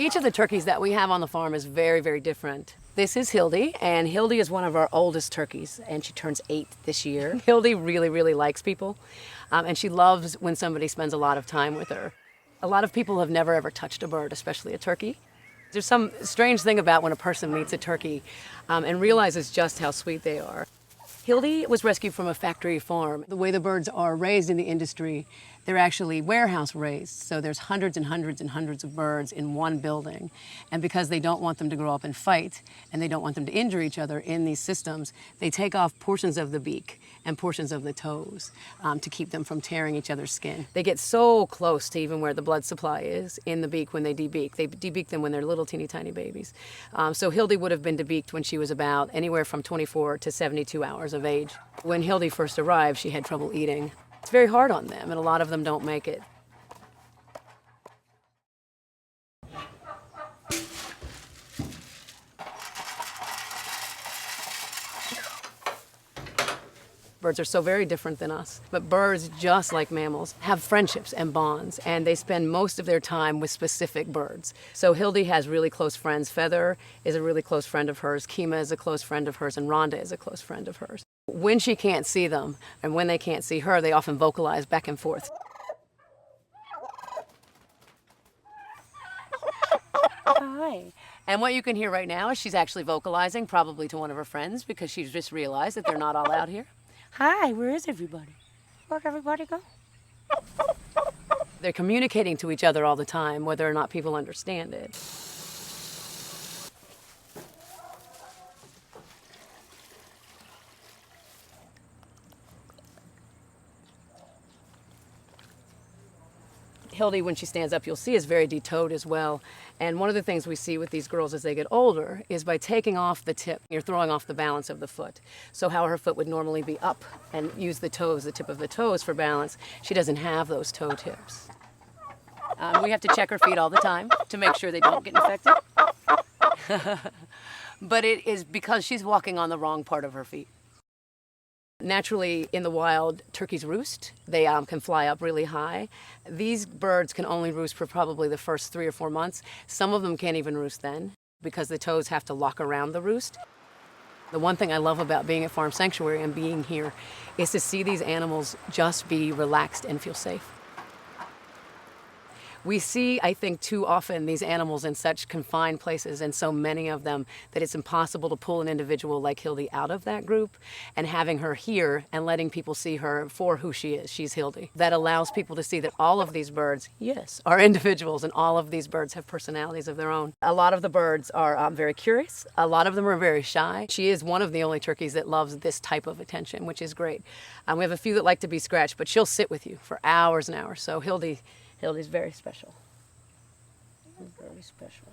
Each of the turkeys that we have on the farm is very, very different. This is Hildy, and Hildy is one of our oldest turkeys, and she turns 8 this year. Hildy really, really likes people, and she loves when somebody spends a lot of time with her. A lot of people have never ever touched a bird, especially a turkey. There's some strange thing about when a person meets a turkey and realizes just how sweet they are. Hildy was rescued from a factory farm. The way the birds are raised in the industry, they're actually warehouse raised. So there's hundreds and hundreds and hundreds of birds in one building. And because they don't want them to grow up and fight, and they don't want them to injure each other in these systems, they take off portions of the beak and portions of the toes to keep them from tearing each other's skin. They get so close to even where the blood supply is in the beak when they debeak. They debeak them when they're little teeny tiny babies. So Hildy would have been debeaked when she was about anywhere from 24 to 72 hours of age. When Hildy first arrived, she had trouble eating. It's very hard on them, and a lot of them don't make it. Birds are so very different than us, but birds, just like mammals, have friendships and bonds, and they spend most of their time with specific birds. So Hildy has really close friends. Feather is a really close friend of hers, Kima is a close friend of hers, and Rhonda is a close friend of hers. When she can't see them, and when they can't see her, they often vocalize back and forth. Hi. And what you can hear right now is she's actually vocalizing, probably to one of her friends, because she's just realized that they're not all out here. Hi, where is everybody? Where'd everybody go? They're communicating to each other all the time, whether or not people understand it. Hildy, when she stands up, you'll see is very de-toed as well. And one of the things we see with these girls as they get older is by taking off the tip, you're throwing off the balance of the foot. So how her foot would normally be up and use the toes, the tip of the toes for balance, she doesn't have those toe tips. We have to check her feet all the time to make sure they don't get infected. But it is because she's walking on the wrong part of her feet. Naturally, in the wild, turkeys roost. They can fly up really high. These birds can only roost for probably the first 3 or 4 months. Some of them can't even roost then because the toes have to lock around the roost. The one thing I love about being at Farm Sanctuary and being here is to see these animals just be relaxed and feel safe. We see, I think, too often these animals in such confined places and so many of them that it's impossible to pull an individual like Hildy out of that group, and having her here and letting people see her for who she is. She's Hildy. That allows people to see that all of these birds, yes, are individuals, and all of these birds have personalities of their own. A lot of the birds are very curious. A lot of them are very shy. She is one of the only turkeys that loves this type of attention, which is great. We have a few that like to be scratched, but she'll sit with you for hours and hours. So Hildy's very special. Very special.